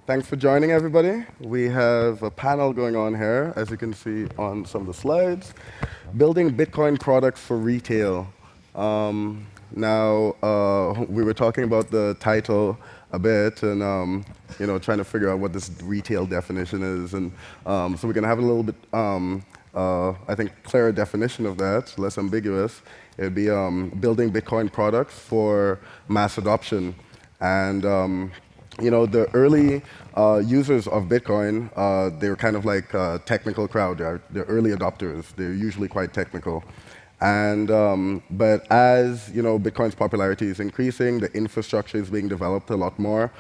Thanks for joining, everybody. We have a panel going on here, as you can see on some of the slides, building Bitcoin products for retail. We were talking about the title a bit, and trying to figure out what this retail definition is, and so we're going to have a little bit, I think, clearer definition of that, less ambiguous. It'd be building Bitcoin products for mass adoption, and the early users of Bitcoin, they're kind of like a technical crowd. They're early adopters. They're usually quite technical. And but as Bitcoin's popularity is increasing, the infrastructure is being developed a lot more.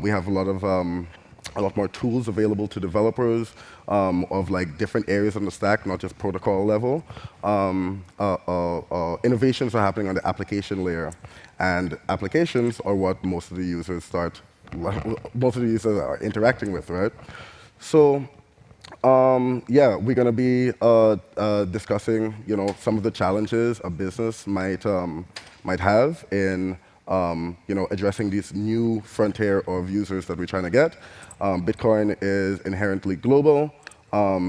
We have a lot more tools available to developers of like different areas on the stack, not just protocol level. Innovations are happening on the application layer, and applications are what most of the users are interacting with, right? So yeah, we're going to be discussing, some of the challenges a business might have in, addressing these new frontier of users that we're trying to get. Bitcoin is inherently global.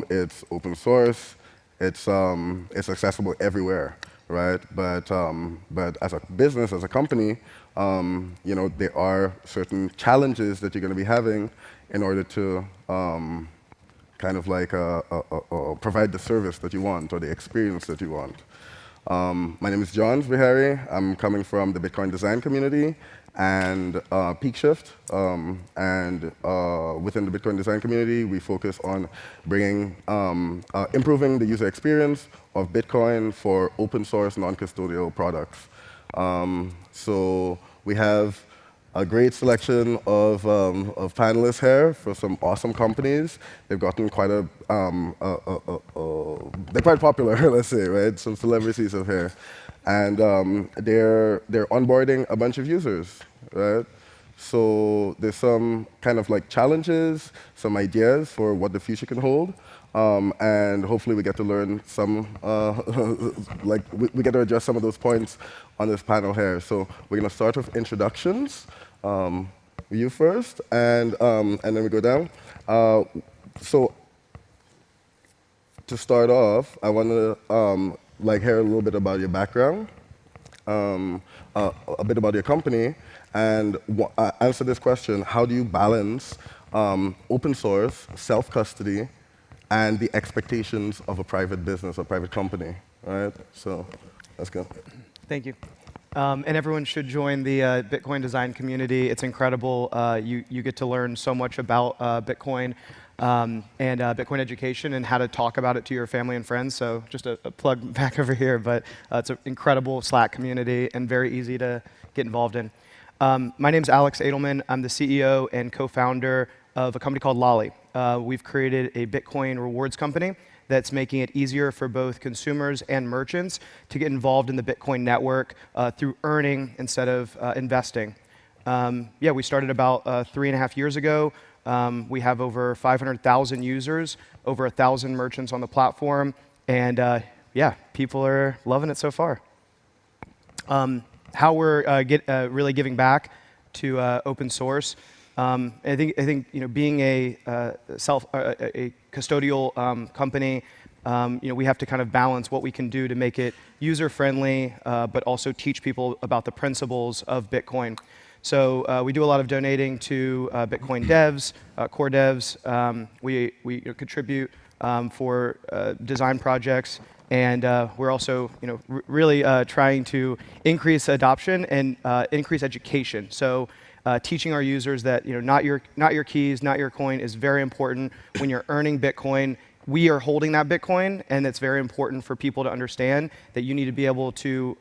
It's open source. It's accessible everywhere, right? But as a business, as a company, there are certain challenges that you're going to be having in order to kind of like provide the service that you want or the experience that you want. My name is Beharry. I'm coming from the Bitcoin design community and Peak Shift. And within the Bitcoin design community, we focus on improving the user experience of Bitcoin for open source non-custodial products. So we have a great selection of panelists here for some awesome companies. They've gotten quite they're quite popular, let's say, right? Some celebrities are here. And they're onboarding a bunch of users, right? So there's some kind of like challenges, some ideas for what the future can hold. And hopefully we get to learn some, we get to address some of those points on this panel here. So we're going to start with introductions. You first, and then we go down. So to start off, I want to hear a little bit about your background, a bit about your company, and answer this question: how do you balance open source, self-custody, and the expectations of a private business or private company? All right, so let's go. Thank you. And everyone should join the Bitcoin design community. It's incredible. You get to learn so much about Bitcoin and Bitcoin education and how to talk about it to your family and friends. So just a plug back over here, but it's an incredible Slack community and very easy to get involved in. My name's Alex Adelman. I'm the CEO and co-founder of a company called Lolly. We've created a Bitcoin rewards company that's making it easier for both consumers and merchants to get involved in the Bitcoin network through earning instead of investing. We started about 3.5 years ago. We have over 500,000 users, over 1,000 merchants on the platform, and people are loving it so far. How we're really giving back to open source. I think being a custodial company, we have to kind of balance what we can do to make it user-friendly, but also teach people about the principles of Bitcoin. So we do a lot of donating to Bitcoin devs, core devs. We contribute for design projects, and we're also really trying to increase adoption and increase education. So teaching our users that not your keys, not your coin is very important. When you're earning Bitcoin, we are holding that Bitcoin, and it's very important for people to understand that you need to be able to,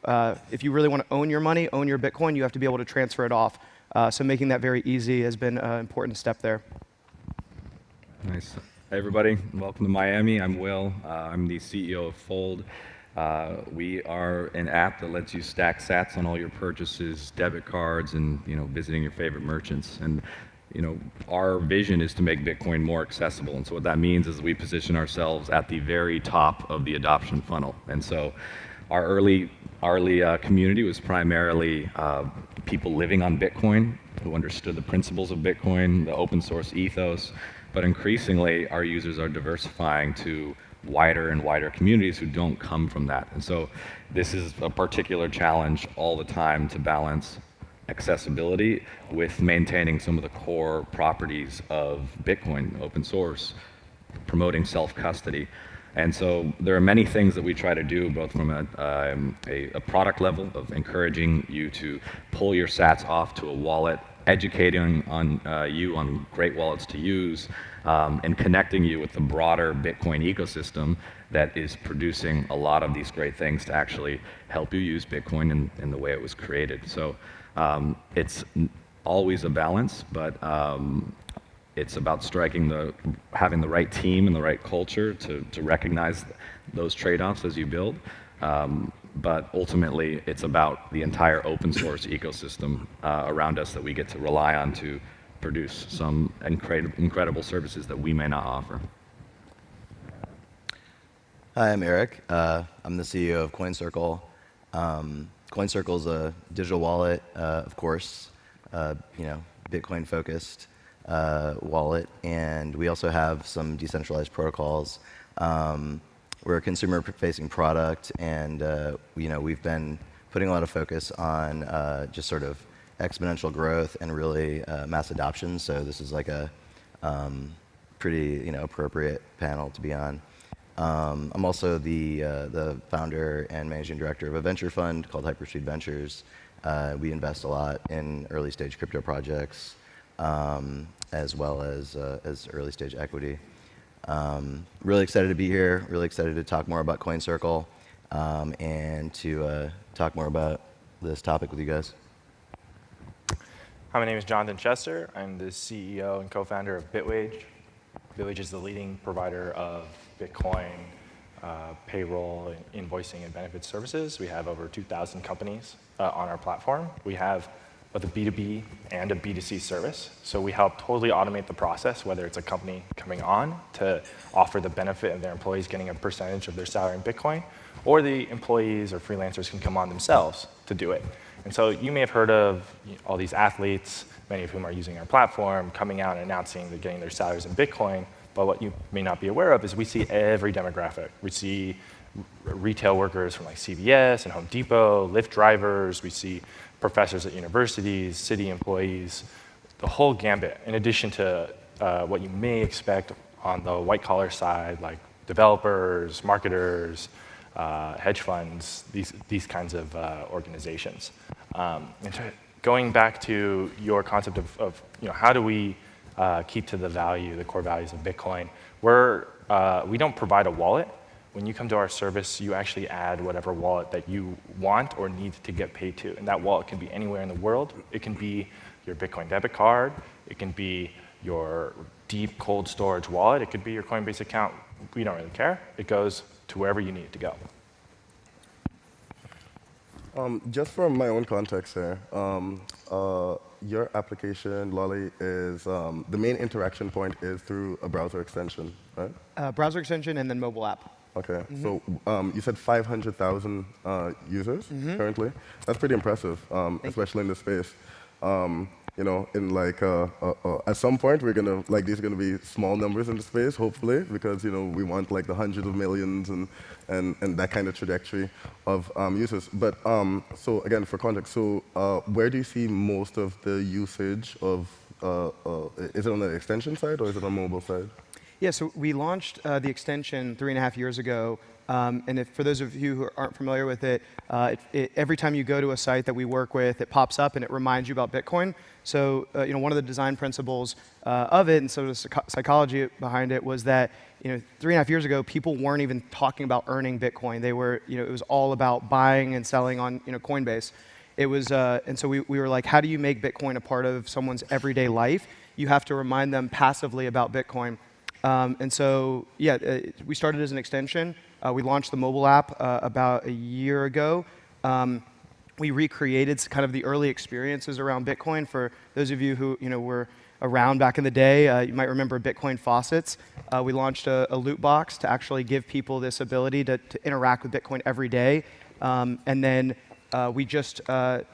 if you really want to own your money, own your Bitcoin, you have to be able to transfer it off. So making that very easy has been an important step there. Nice. Hey everybody, welcome to Miami. I'm Will. I'm the CEO of Fold. We are an app that lets you stack sats on all your purchases, debit cards, and visiting your favorite merchants. And our vision is to make Bitcoin more accessible. And so what that means is we position ourselves at the very top of the adoption funnel. And so our early community was primarily people living on Bitcoin who understood the principles of Bitcoin, the open source ethos, but increasingly our users are diversifying to wider and wider communities who don't come from that. And so this is a particular challenge all the time to balance accessibility with maintaining some of the core properties of Bitcoin, open source, promoting self-custody. And so there are many things that we try to do, both from a product level of encouraging you to pull your sats off to a wallet, educating on you on great wallets to use, and connecting you with the broader Bitcoin ecosystem that is producing a lot of these great things to actually help you use Bitcoin in the way it was created. So it's always a balance, but it's about having the right team and the right culture to recognize those trade-offs as you build. But ultimately, it's about the entire open source ecosystem around us that we get to rely on to produce some incredible services that we may not offer. Hi, I'm Eric. I'm the CEO of CoinCircle. CoinCircle is a digital wallet, of course, Bitcoin-focused wallet, and we also have some decentralized protocols. We're a consumer-facing product, and we've been putting a lot of focus on just sort of exponential growth and really mass adoption. So this is like a pretty appropriate panel to be on. I'm also the founder and managing director of a venture fund called Hyperspeed Ventures. We invest a lot in early-stage crypto projects, as well as early-stage equity. Really excited to be here. Really excited to talk more about CoinCircle, and to talk more about this topic with you guys. Hi, my name is Jonathan Chester. I'm the CEO and co-founder of Bitwage. Bitwage is the leading provider of Bitcoin payroll, invoicing, and benefits services. We have over 2,000 companies on our platform. We have both a B2B and a B2C service. So we help totally automate the process, whether it's a company coming on to offer the benefit of their employees getting a percentage of their salary in Bitcoin, or the employees or freelancers can come on themselves to do it. And so you may have heard of all these athletes, many of whom are using our platform, coming out and announcing they're getting their salaries in Bitcoin. But what you may not be aware of is we see every demographic. We see retail workers from like CVS and Home Depot, Lyft drivers. We see professors at universities, city employees, the whole gambit, in addition to what you may expect on the white-collar side, like developers, marketers, hedge funds, these kinds of organizations. And going back to your concept of how do we keep to the core values of Bitcoin, we don't provide a wallet. When you come to our service, you actually add whatever wallet that you want or need to get paid to. And that wallet can be anywhere in the world. It can be your Bitcoin debit card. It can be your deep cold storage wallet. It could be your Coinbase account. We don't really care. It goes to wherever you need it to go. Just from my own context here, your application, Lolly, is the main interaction point is through a browser extension, right? Browser extension and then mobile app. Okay, so you said 500,000 users currently. That's pretty impressive, especially in this space. In like at some point these are gonna be small numbers in the space, hopefully, because we want like the hundreds of millions and that kind of trajectory of users. But so again, for context, where do you see most of the usage of? Is it on the extension side or is it on the mobile side? Yeah, so we launched the extension 3.5 years ago. And for those of you who aren't familiar with it, every time you go to a site that we work with, it pops up and it reminds you about Bitcoin. So one of the design principles of it, and so the psychology behind it, was that 3.5 years ago, people weren't even talking about earning Bitcoin. They were, it was all about buying and selling on Coinbase. It was, and so we were like, how do you make Bitcoin a part of someone's everyday life? You have to remind them passively about Bitcoin. And so, yeah, we started as an extension. We launched the mobile app about a year ago. We recreated kind of the early experiences around Bitcoin. For those of you who were around back in the day, you might remember Bitcoin faucets. We launched a loot box to actually give people this ability to interact with Bitcoin every day. And then we just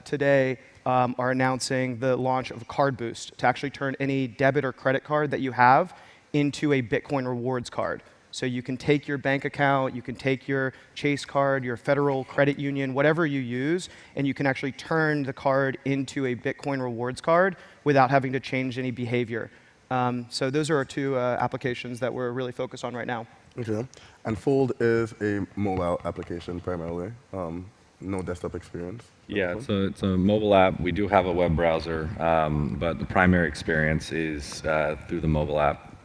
today are announcing the launch of Card Boost to actually turn any debit or credit card that you have into a Bitcoin rewards card. So you can take your bank account, you can take your Chase card, your Federal Credit Union, whatever you use, and you can actually turn the card into a Bitcoin rewards card without having to change any behavior. So those are our two applications that we're really focused on right now. Okay. And Fold is a mobile application primarily. No desktop experience. Yeah, it's a mobile app. We do have a web browser, but the primary experience is through the mobile app.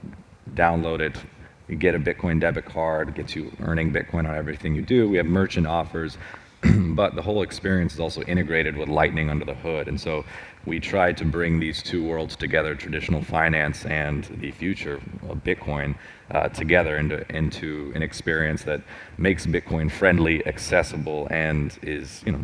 Download it. You get a Bitcoin debit card, gets you earning Bitcoin on everything you do. We have merchant offers, but the whole experience is also integrated with Lightning under the hood. And so we try to bring these two worlds together, traditional finance and the future of Bitcoin, together into an experience that makes Bitcoin friendly, accessible, and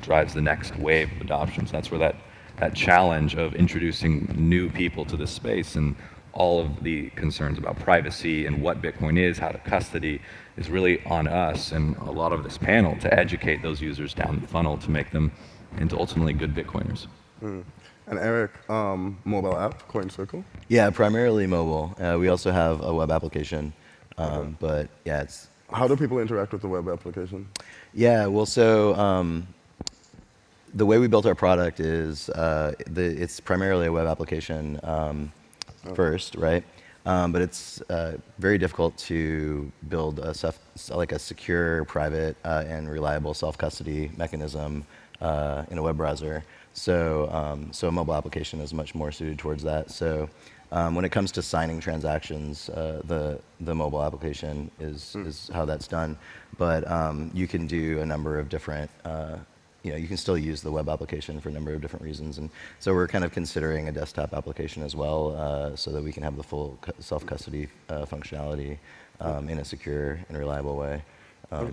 drives the next wave of adoption. So that's where that challenge of introducing new people to this space and all of the concerns about privacy and what Bitcoin is, how to custody, is really on us and a lot of this panel to educate those users down the funnel to make them into ultimately good Bitcoiners. And Erick, mobile app, CoinCircle? Yeah, primarily mobile. We also have a web application, but yeah, it's. How do people interact with the web application? Yeah, well, so the way we built our product is it's primarily a web application first, right? But it's very difficult to build a secure, private, and reliable self-custody mechanism in a web browser. So a mobile application is much more suited towards that. So when it comes to signing transactions, the mobile application is how that's done. But you can do a number of different you can still use the web application for a number of different reasons. And so we're kind of considering a desktop application as well, so that we can have the full self-custody functionality in a secure and reliable way.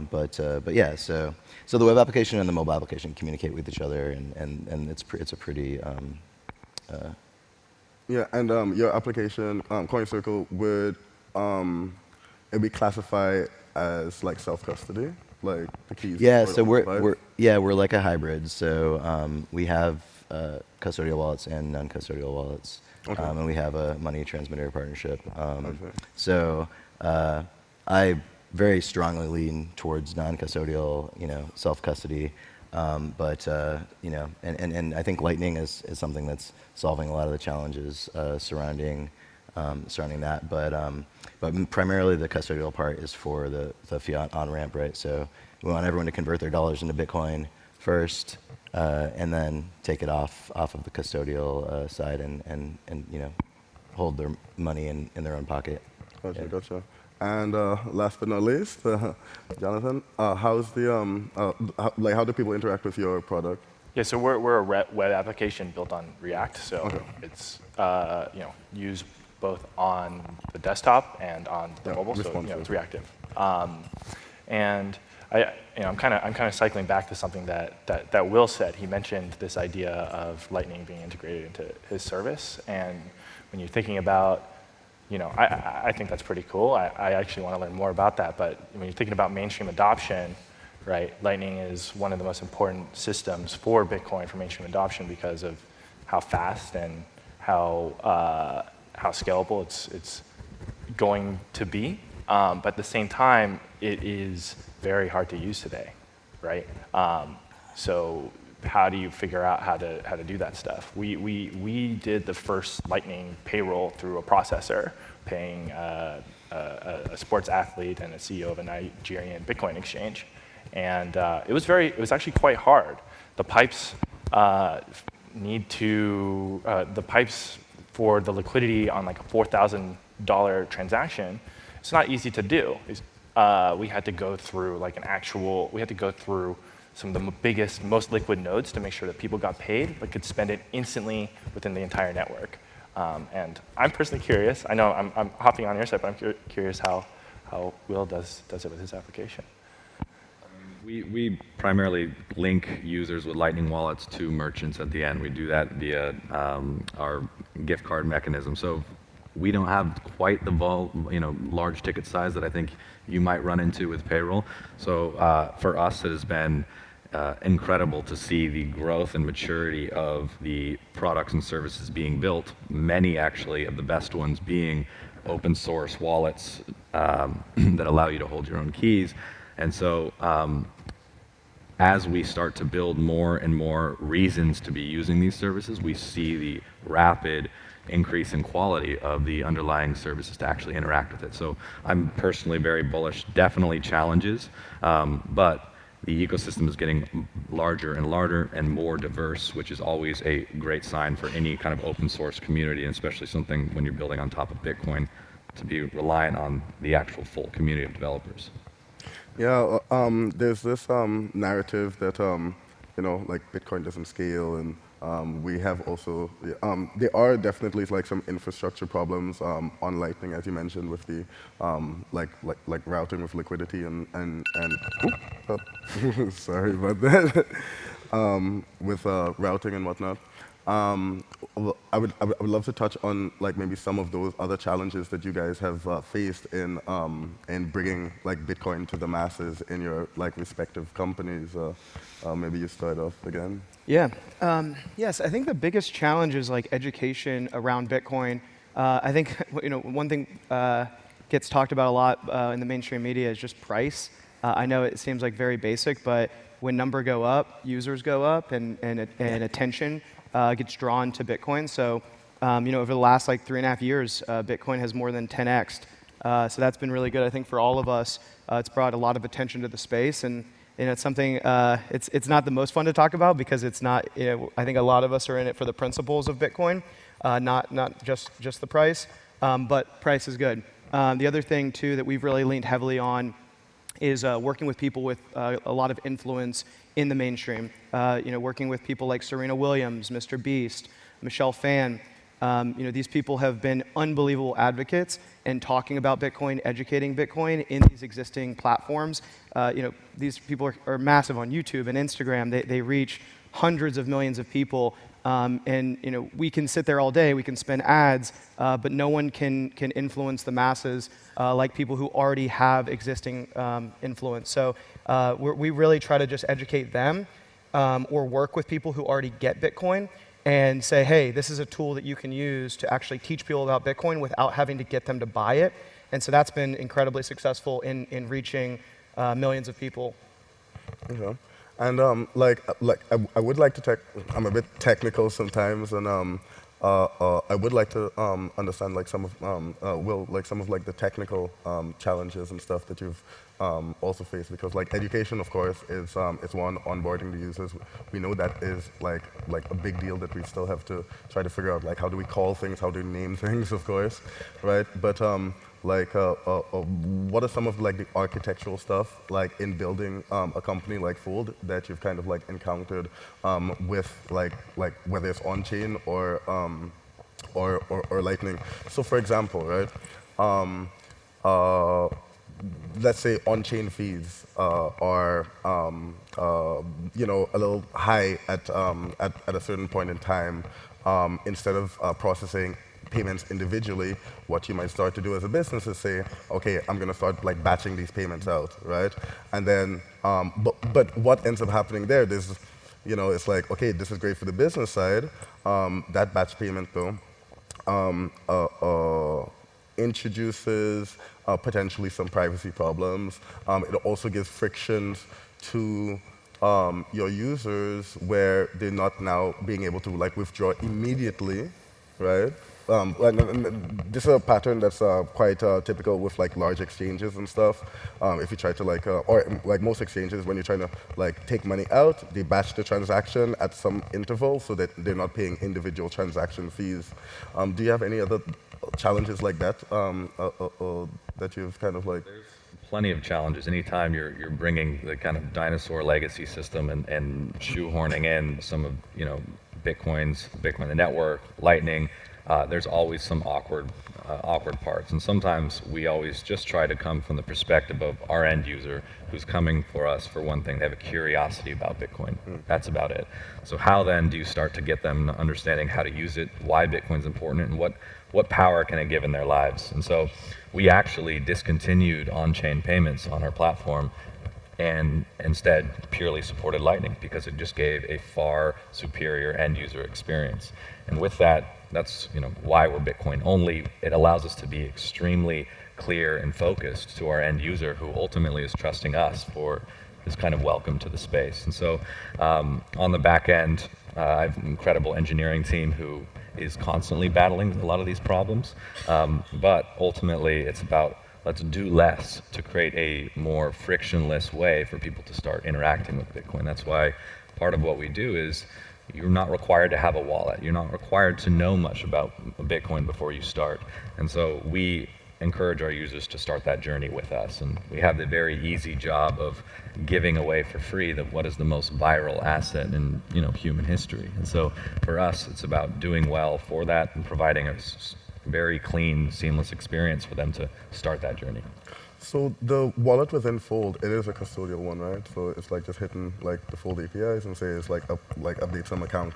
But yeah, so the web application and the mobile application communicate with each other, and it's a pretty Yeah, and your application, CoinCircle, would it be classified as like self-custody? Like the keys? Yeah, so we're like a hybrid. So we have custodial wallets and non-custodial wallets, and we have a money transmitter partnership. So I very strongly lean towards non-custodial, self-custody. But and I think Lightning is something that's solving a lot of the challenges surrounding that. But primarily the custodial part is for the fiat on-ramp, right? So we want everyone to convert their dollars into Bitcoin first, and then take it off of the custodial side and hold their money in their own pocket. Gotcha. And last but not least, Jonathan, how's the how do people interact with your product? Yeah, so we're a web application built on React, so it's used both on the desktop and on the mobile, so it's reactive. And I'm kind of cycling back to something that Will said. He mentioned this idea of Lightning being integrated into his service, and when you're thinking about, I think that's pretty cool. I actually want to learn more about that. But when you're thinking about mainstream adoption, right, Lightning is one of the most important systems for Bitcoin for mainstream adoption because of how fast and how scalable it's going to be. But at the same time, it is very hard to use today, right? So how do you figure out how to do that stuff? We did the first Lightning payroll through a processor, paying a sports athlete and a CEO of a Nigerian Bitcoin exchange, and it was actually quite hard. The pipes the pipes for the liquidity on like a $4,000 transaction. It's not easy to do. We had to go through some of the biggest, most liquid nodes to make sure that people got paid, but could spend it instantly within the entire network. And I'm personally curious. I know I'm hopping on your side, but I'm curious how Will does it with his application. We primarily link users with Lightning wallets to merchants at the end. We do that via our gift card mechanism. So we don't have quite the large ticket size that I think you might run into with payroll. So for us, it has been incredible to see the growth and maturity of the products and services being built, many actually of the best ones being open source wallets that allow you to hold your own keys. And so as we start to build more and more reasons to be using these services, we see the rapid increase in quality of the underlying services to actually interact with it. So I'm personally very bullish, definitely challenges, but the ecosystem is getting larger and larger and more diverse, which is always a great sign for any kind of open source community, and especially something when you're building on top of Bitcoin, to be reliant on the actual full community of developers. Yeah, there's this narrative that like Bitcoin doesn't scale, and we have also there are definitely like some infrastructure problems on Lightning, as you mentioned, with the like routing with liquidity and sorry about that, with routing and whatnot. Well, I would love to touch on like maybe some of those other challenges that you guys have faced in bringing like Bitcoin to the masses in your like respective companies. Maybe you start off again. Yeah. Yes, I think the biggest challenge is like education around Bitcoin. I think one thing gets talked about a lot in the mainstream media is just price. I know it seems like very basic, but when numbers go up, users go up, and attention gets drawn to Bitcoin. So over the last like 3.5 years, Bitcoin has more than 10x'd. So that's been really good, I think, for all of us. It's brought a lot of attention to the space, and it's something. It's not the most fun to talk about because it's not. I think a lot of us are in it for the principles of Bitcoin, not just the price. But price is good. The other thing too that we've really leaned heavily on is working with people with a lot of influence in the mainstream. Working with people like Serena Williams, Mr. Beast, Michelle Phan. These people have been unbelievable advocates in talking about Bitcoin, educating Bitcoin in these existing platforms. These people are massive on YouTube and Instagram. They reach hundreds of millions of people. And we can sit there all day, we can spend ads, but no one can influence the masses like people who already have existing influence. So we really try to just educate them or work with people who already get Bitcoin and say, hey, this is a tool that you can use to actually teach people about Bitcoin without having to get them to buy it. And so that's been incredibly successful in reaching millions of people. Okay. And I would like to I'm a bit technical sometimes, and I would like to understand like some of some of like the technical challenges and stuff that you've also faced, because like education, of course, is one. Onboarding the users, we know that is like a big deal that we still have to try to figure out, like how do we call things, how do we name things, of course, right? But what are some of like the architectural stuff like in building a company like Fold that you've kind of like encountered with like whether it's on chain or Lightning? So for example, right? Let's say on-chain fees are a little high at a certain point in time. Instead of processing payments individually, what you might start to do as a business is say, okay, I'm going to start like batching these payments out, right? And then, but what ends up happening there? It's like, okay, this is great for the business side. That batch payment though introduces potentially some privacy problems. It also gives frictions to your users where they're not now being able to like withdraw immediately, right? And this is a pattern that's quite typical with like large exchanges and stuff. If you try to or like most exchanges, when you're trying to like take money out, they batch the transaction at some interval so that they're not paying individual transaction fees. Do you have any other challenges like that that you've kind of like? There's plenty of challenges. Anytime you're bringing the kind of dinosaur legacy system and shoehorning in some of Bitcoin, the network, Lightning. There's always some awkward parts, and sometimes we always just try to come from the perspective of our end user who's coming for us for one thing. They have a curiosity about Bitcoin. That's about it. So how then do you start to get them understanding how to use it, why Bitcoin's important, and what power can it give in their lives? And so we actually discontinued on-chain payments on our platform and instead purely supported Lightning because it just gave a far superior end user experience. And with that, that's why we're Bitcoin only. It allows us to be extremely clear and focused to our end user who ultimately is trusting us for this kind of welcome to the space. And so on the back end, I have an incredible engineering team who is constantly battling a lot of these problems. But ultimately, it's about let's do less to create a more frictionless way for people to start interacting with Bitcoin. That's why part of what we do is you're not required to have a wallet. You're not required to know much about Bitcoin before you start. And so we encourage our users to start that journey with us. And we have the very easy job of giving away for free what is the most viral asset in human history. And so for us, it's about doing well for that and providing a very clean, seamless experience for them to start that journey. So the wallet within Fold, it is a custodial one, right? So it's like just hitting like the Fold APIs and say it's like update some account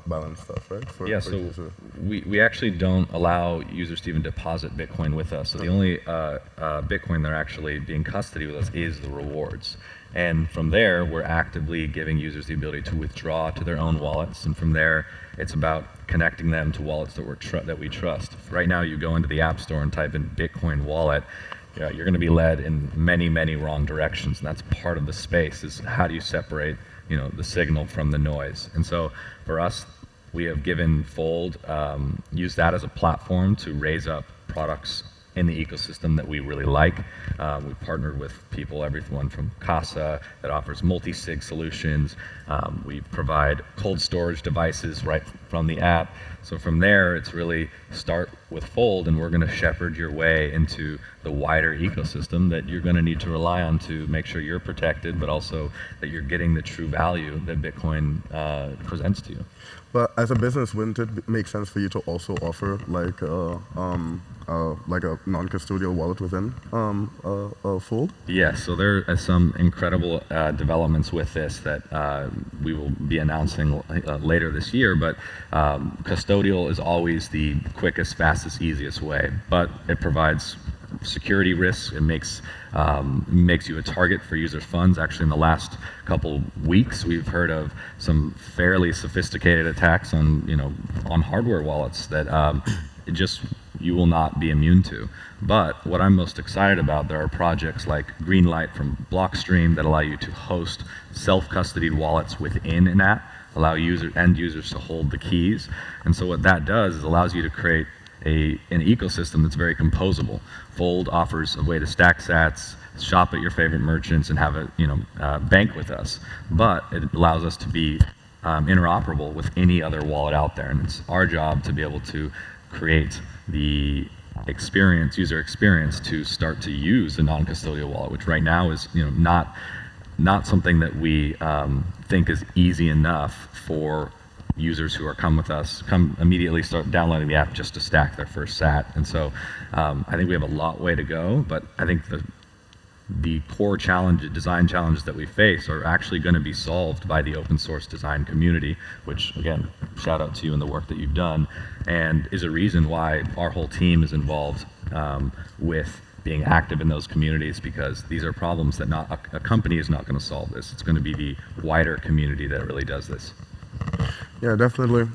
balance stuff, right? For So user. we actually don't allow users to even deposit Bitcoin with us. So the only Bitcoin they're actually being custody with us is the rewards. And from there, we're actively giving users the ability to withdraw to their own wallets. And from there, it's about connecting them to wallets that we trust. Right now, you go into the App Store and type in Bitcoin wallet. You're going to be led in many, many wrong directions, and that's part of the space. Is how do you separate, the signal from the noise? And so, for us, we have given Fold, used that as a platform to raise up products in the ecosystem that we really like. We've partnered with people, everyone from Casa that offers multi-sig solutions. We provide cold storage devices right from the app. So from there, it's really start with Fold, and we're going to shepherd your way into the wider ecosystem that you're going to need to rely on to make sure you're protected, but also that you're getting the true value that Bitcoin presents to you. But as a business, wouldn't it make sense for you to also offer like a non-custodial wallet within Fold? Yes, so there are some incredible developments with this that we will be announcing later this year, but custodial is always the quickest, fastest, easiest way, but it provides security risks. It makes you a target for users' funds. Actually, in the last couple weeks, we've heard of some fairly sophisticated attacks on hardware wallets that you will not be immune to. But what I'm most excited about, there are projects like Greenlight from Blockstream that allow you to host self-custodied wallets within an app, allow end users to hold the keys. And so what that does is allows you to create an ecosystem that's very composable. Fold offers a way to stack sats, shop at your favorite merchants, and have a bank with us. But it allows us to be interoperable with any other wallet out there, and it's our job to be able to create the user experience to start to use a non-custodial wallet, which right now is not something that we think is easy enough for users who come immediately start downloading the app just to stack their first sat. And so I think we have a long way to go, but I think the core design challenges that we face are actually going to be solved by the open source design community, which again, shout out to you and the work that you've done, and is a reason why our whole team is involved with being active in those communities, because these are problems that a company is not going to solve this. It's going to be the wider community that really does this. Yeah, definitely.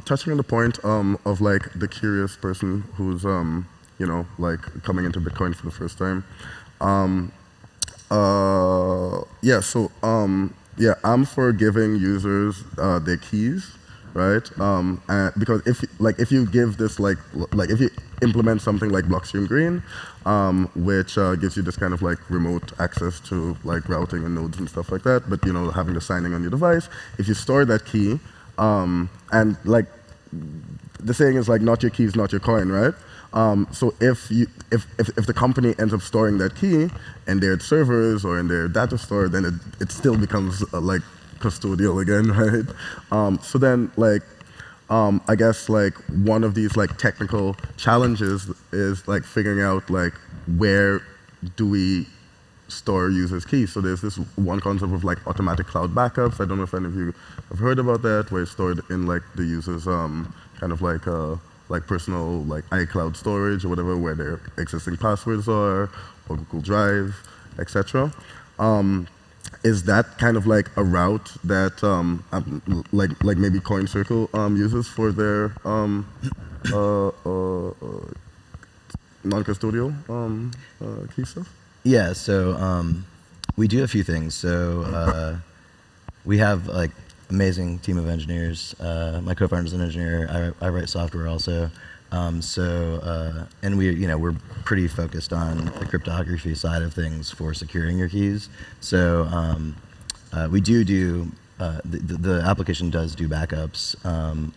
Touching on the point of like the curious person who's like coming into Bitcoin for the first time. I'm for giving users their keys, right? Because if you give this if you implement something like Blockstream Green, which gives you this kind of like remote access to like routing and nodes and stuff like that, but having the signing on your device, if you store that key, and like the saying is like not your keys, not your coin, right? So if the company ends up storing that key in their servers or in their data store, then it still becomes like custodial again, right? So then like I guess like one of these like technical challenges is like figuring out like where do we store users' keys. So there's this one concept of like automatic cloud backups. I don't know if any of you have heard about that, where it's stored in like the user's kind of like personal like iCloud storage or whatever, where their existing passwords are, or Google Drive, etc. Is that kind of like a route that like maybe CoinCircle uses for their non-custodial key stuff? Yeah, so we do a few things. So we have like amazing team of engineers. My co-founder's an engineer. I write software also. And we're pretty focused on the cryptography side of things for securing your keys. So we do the application does do backups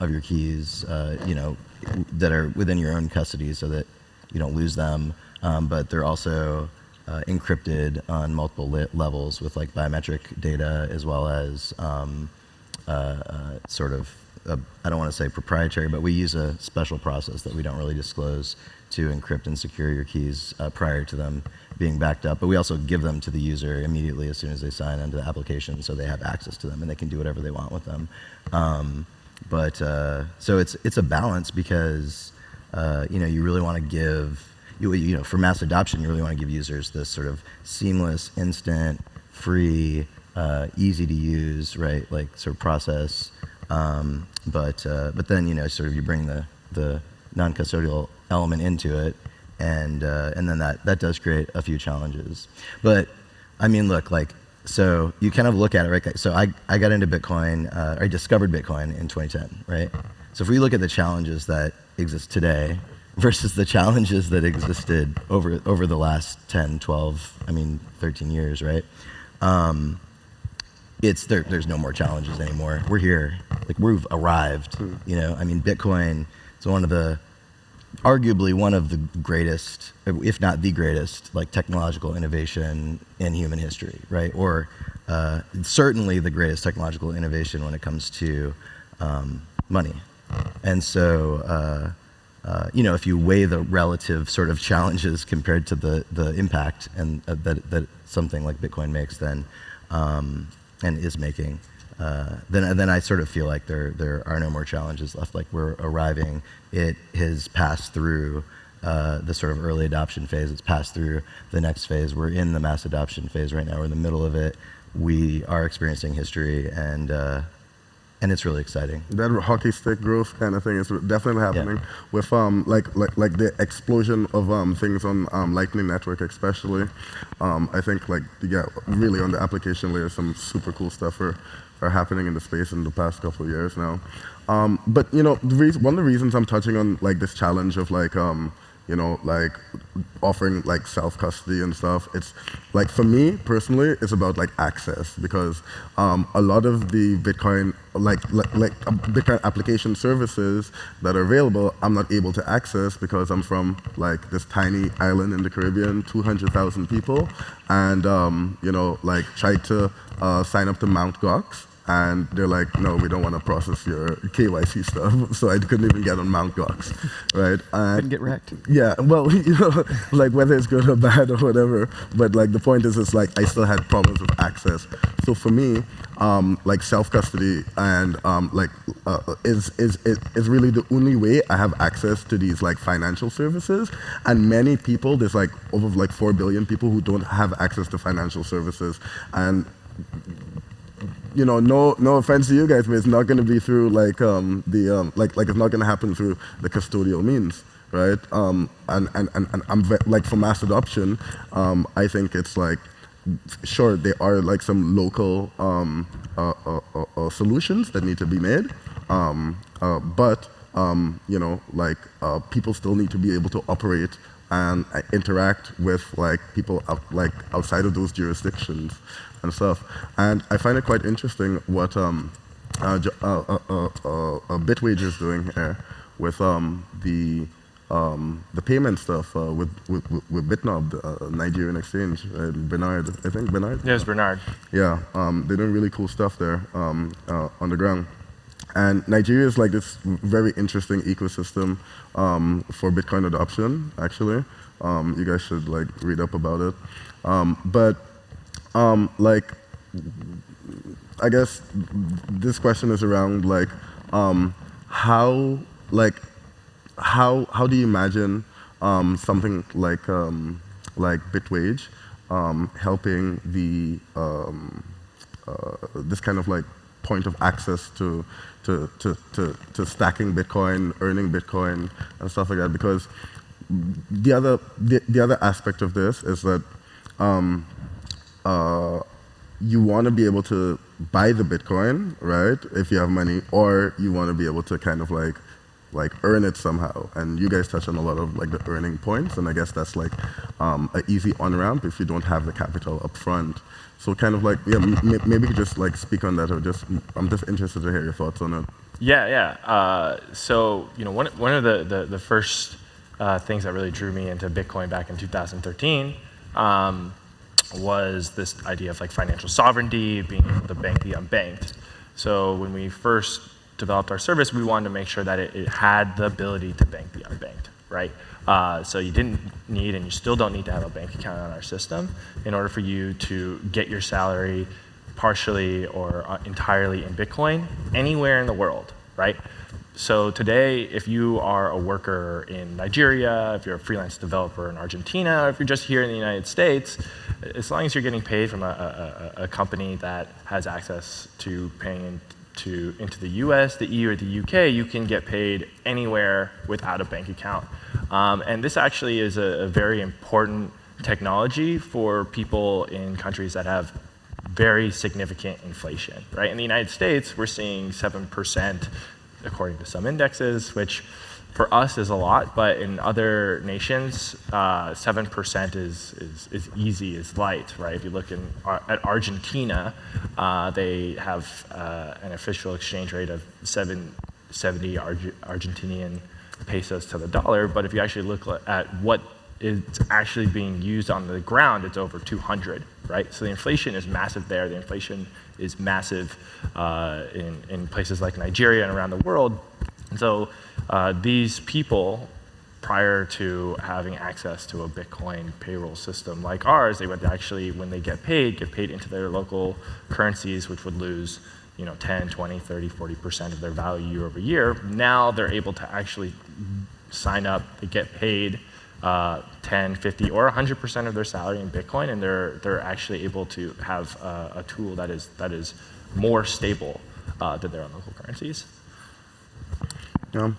of your keys, that are within your own custody, so that you don't lose them. But they're also encrypted on multiple levels with like biometric data, as well as sort of I don't want to say proprietary, but we use a special process that we don't really disclose to encrypt and secure your keys prior to them being backed up. But we also give them to the user immediately as soon as they sign into the application, so they have access to them and they can do whatever they want with them. So it's a balance, because you really want to give for mass adoption, you really want to give users this sort of seamless, instant, free, easy to use, right, like sort of process. But then sort of you bring the non-custodial element into it, and then that does create a few challenges. But I mean, look, like, so you kind of look at it, right? So I got into Bitcoin, I discovered Bitcoin in 2010, right? So if we look at the challenges that exist today versus the challenges that existed over the last 10, 12, 13 years, right? There's no more challenges anymore. We're here, like we've arrived. Bitcoin is arguably one of the greatest, if not the greatest, like technological innovation in human history, right? Or certainly the greatest technological innovation when it comes to money. And so, if you weigh the relative sort of challenges compared to the impact and that something like Bitcoin makes, then and is making, then I sort of feel like there are no more challenges left. Like we're arriving. It has passed through the sort of early adoption phase. It's passed through the next phase. We're in the mass adoption phase right now. We're in the middle of it. We are experiencing history, and it's really exciting. That hockey stick growth kind of thing is definitely happening with like the explosion of things on Lightning Network, especially. I think really on the application layer, some super cool stuff are happening in the space in the past couple of years now. But one of the reasons I'm touching on like this challenge of offering like self-custody and stuff, it's like, for me personally, it's about like access, because a lot of the Bitcoin Bitcoin application services that are available, I'm not able to access because I'm from like this tiny island in the Caribbean, 200,000 people, and tried to sign up to Mt. Gox. And they're like, no, we don't want to process your KYC stuff. So I couldn't even get on Mt. Gox, right? Couldn't get wrecked. Yeah, well, like whether it's good or bad or whatever. But like the point is, it's like I still had problems with access. So for me, like self-custody and is really the only way I have access to these like financial services. And many people, there's like over like 4 billion people who don't have access to financial services. And no offense to you guys, but it's not going to be through like it's not going to happen through the custodial means, right? And I'm like, for mass adoption, I think it's like, sure, there are like some local solutions that need to be made, but people still need to be able to operate and interact with like people outside of those jurisdictions and stuff. And I find it quite interesting what Bitwage is doing here with the payment stuff with Bitnob, Nigerian exchange. Bernard, I think Bernard. Yes, Bernard. Yeah, they're doing really cool stuff there on the ground. And Nigeria is like this very interesting ecosystem for Bitcoin adoption, actually. You guys should like read up about it. I guess this question is around like how do you imagine something like Bitwage helping the this kind of like point of access to stacking Bitcoin, earning Bitcoin, and stuff like that. Because the other aspect of this is that you want to be able to buy the Bitcoin, right, if you have money, or you want to be able to kind of like earn it somehow. And you guys touch on a lot of like the earning points, and I guess that's like an easy on-ramp if you don't have the capital up front. So kind of like, yeah, maybe you could just like speak on that, or just, I'm just interested to hear your thoughts on it. Yeah. So one of the first things that really drew me into Bitcoin back in 2013 was this idea of like financial sovereignty, being able to bank the unbanked. So when we first developed our service, we wanted to make sure that it had the ability to bank the unbanked, right? So you didn't need, and you still don't need to have a bank account on our system in order for you to get your salary partially or entirely in Bitcoin anywhere in the world, right? So today, if you are a worker in Nigeria, if you're a freelance developer in Argentina, or if you're just here in the United States, as long as you're getting paid from a company that has access to paying into the US, the EU, or the UK, you can get paid anywhere without a bank account. And this actually is a very important technology for people in countries that have very significant inflation, right? In the United States, we're seeing 7%, according to some indexes, which for us is a lot, but in other nations, 7% is easy, is light, right? If you look at Argentina, they have an official exchange rate of 770 Argentinian pesos to the dollar, but if you actually look at what is actually being used on the ground, it's over 200, right? So the inflation is massive there. The inflation is massive in places like Nigeria and around the world. And so these people, prior to having access to a Bitcoin payroll system like ours, they would actually, when they get paid into their local currencies, which would lose 10, 20, 30, 40% of their value year over year. Now they're able to actually sign up, they get paid 10, 50, or 100% of their salary in Bitcoin, and they're actually able to have a tool that is more stable than their own local currencies. Yeah.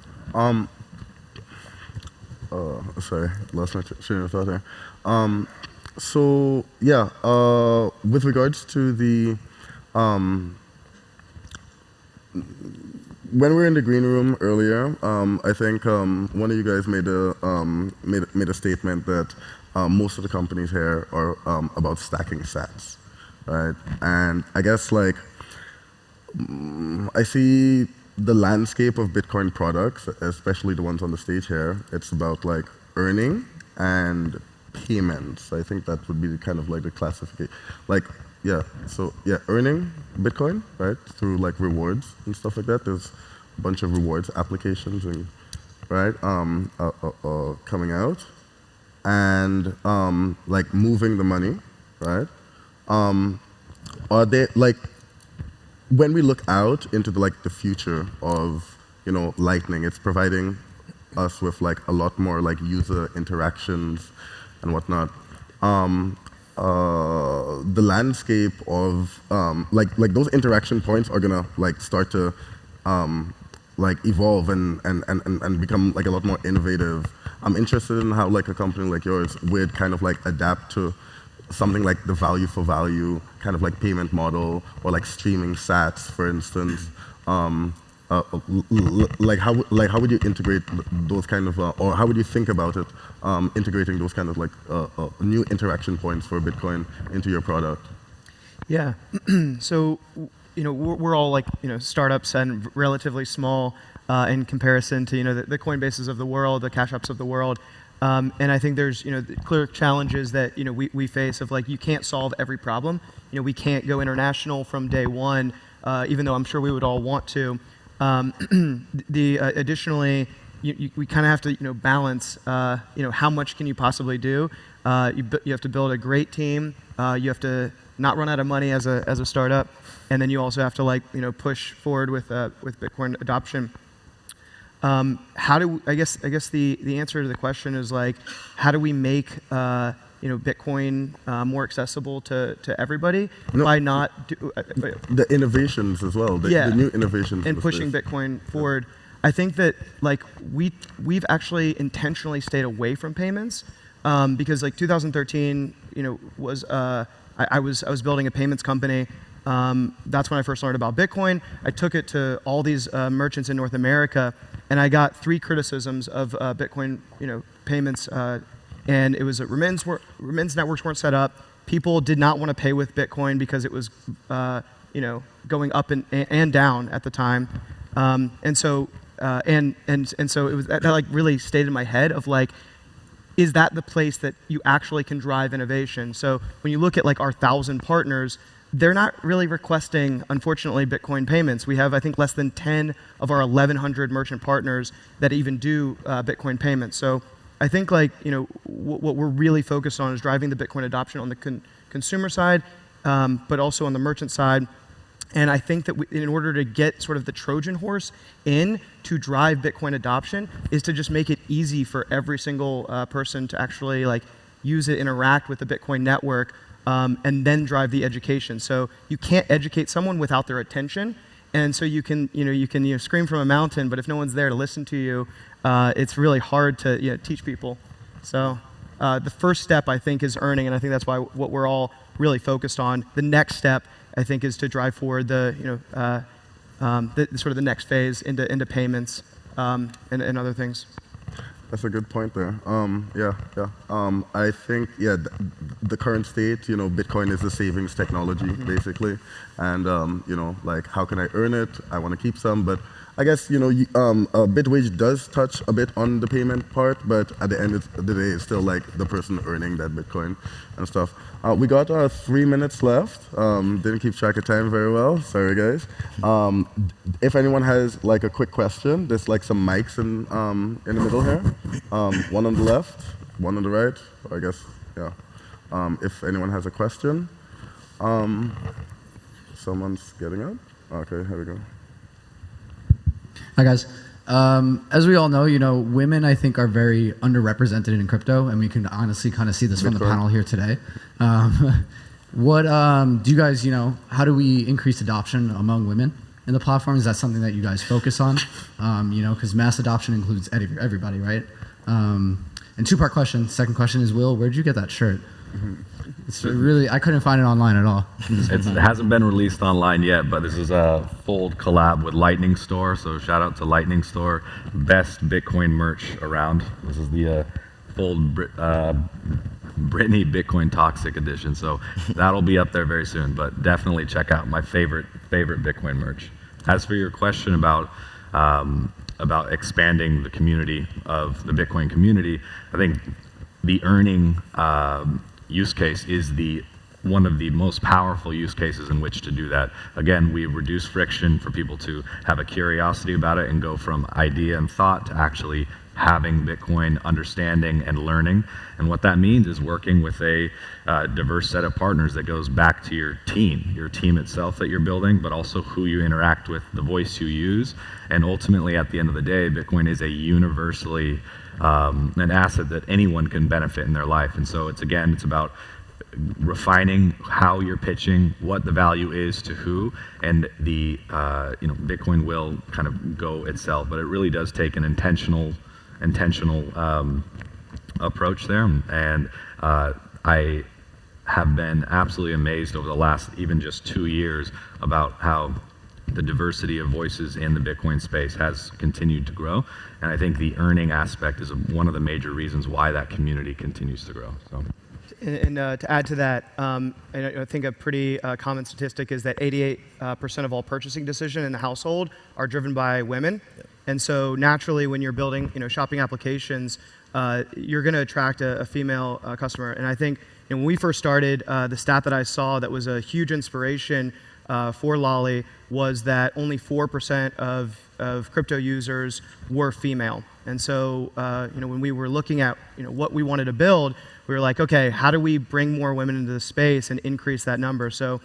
Sorry, lost my train of thought there. So yeah, with regards to the when we were in the green room earlier, I think one of you guys made a statement that most of the companies here are about stacking sats, right? And I guess like I see the landscape of Bitcoin products, especially the ones on the stage here. It's about like earning and payments. I think that would be kind of like the classification. Like yeah, so yeah, earning Bitcoin, right, through like rewards and stuff like that. There's a bunch of rewards applications and right coming out, and like moving the money, right? Are they like when we look out into the future of Lightning, it's providing us with like a lot more like user interactions and whatnot. The landscape of like those interaction points are gonna like start to like evolve and become like a lot more innovative. I'm interested in how like a company like yours would kind of like adapt to something like the value for value kind of like payment model, or like streaming sats, for instance. Like how would you integrate those kind of or how would you think about it integrating those kind of like new interaction points for Bitcoin into your product? Yeah. So we're all like startups and relatively small in comparison to the Coinbases of the world, the Cash Apps of the world. And I think there's clear challenges that we face of like you can't solve every problem. We can't go international from day one, even though I'm sure we would all want to. Additionally, we kind of have to balance how much can you possibly do. You have to build a great team. You have to not run out of money as a startup, and then you also have to like push forward with Bitcoin adoption. I guess the answer to the question is like, how do we make Bitcoin more accessible to everybody by not The innovations as well, the new innovations. and with pushing this. Bitcoin forward. I think that like we've actually intentionally stayed away from payments because like 2013, was I was building a payments company. That's when I first learned about Bitcoin. I took it to all these merchants in North America, and I got 3 criticisms of Bitcoin, payments, and it was that remittance networks weren't set up. People did not want to pay with Bitcoin because it was, going up and down at the time, and so it was that like really stayed in my head of like, is that the place that you actually can drive innovation? So when you look at like our 1,000 partners, they're not really requesting, unfortunately, Bitcoin payments. We have, I think, less than 10 of our 1,100 merchant partners that even do Bitcoin payments. So I think like, what we're really focused on is driving the Bitcoin adoption on the consumer side, but also on the merchant side. And I think that in order to get sort of the Trojan horse in to drive Bitcoin adoption is to just make it easy for every single person to actually like use it, interact with the Bitcoin network, and then drive the education. So you can't educate someone without their attention. And so you can scream from a mountain, but if no one's there to listen to you, it's really hard to teach people. So the first step, I think, is earning, and I think that's why what we're all really focused on. The next step, I think, is to drive forward the sort of the next phase into payments and other things. That's a good point there. I think, the current state, Bitcoin is a savings technology, basically. And, like, how can I earn it? I want to keep some, but I guess, Bitwage does touch a bit on the payment part, but at the end of the day, it's still like the person earning that Bitcoin and stuff. We got 3 minutes left. Didn't keep track of time very well. Sorry, guys. If anyone has like a quick question, there's like some mics in the middle here. One on the left, one on the right. I guess, yeah. If anyone has a question, someone's getting up. Okay, here we go. Hi guys. As we all know, women I think are very underrepresented in crypto, and we can honestly kind of see this from the panel here today. What do you guys, how do we increase adoption among women in the platform? Is that something that you guys focus on? Because mass adoption includes everybody, right? And 2-part question. Second question is, Will, where'd you get that shirt? It's really, I couldn't find it online at all. It hasn't been released online yet, but this is a Fold collab with Lightning Store. So shout out to Lightning Store, best Bitcoin merch around. This is the Fold Britney Bitcoin Toxic Edition. So that'll be up there very soon. But definitely check out my favorite Bitcoin merch. As for your question about expanding the community of the Bitcoin community, I think the earning use case is one of the most powerful use cases in which to do that. Again, we reduce friction for people to have a curiosity about it and go from idea and thought to actually having Bitcoin, understanding and learning. And what that means is working with a diverse set of partners that goes back to your team itself that you're building, but also who you interact with, the voice you use. And ultimately, at the end of the day, Bitcoin is a universally an asset that anyone can benefit in their life. And so it's about refining how you're pitching, what the value is to who, and the Bitcoin will kind of go itself, but it really does take an intentional approach there. And I have been absolutely amazed over the last even just 2 years about how the diversity of voices in the Bitcoin space has continued to grow. And I think the earning aspect is one of the major reasons why that community continues to grow. So. And to add to that, I think a pretty common statistic is that 88% of all purchasing decisions in the household are driven by women. Yep. And so naturally, when you're building shopping applications, you're going to attract a female customer. And I think when we first started, the stat that I saw that was a huge inspiration for Lolly was that only 4% of crypto users were female. And so when we were looking at what we wanted to build, we were like, okay, how do we bring more women into the space and increase that number? So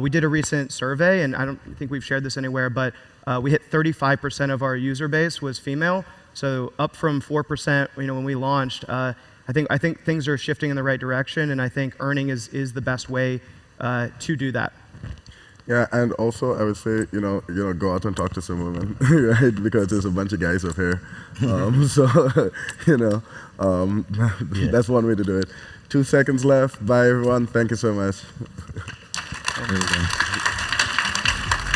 we did a recent survey, and I don't think we've shared this anywhere, but we hit 35% of our user base was female. So up from 4% when we launched. I think things are shifting in the right direction, and I think earning is the best way to do that. Yeah, and also I would say, go out and talk to some women, right? Because there's a bunch of guys up here. So, that's one way to do it. 2 seconds left. Bye, everyone. Thank you so much. There we go.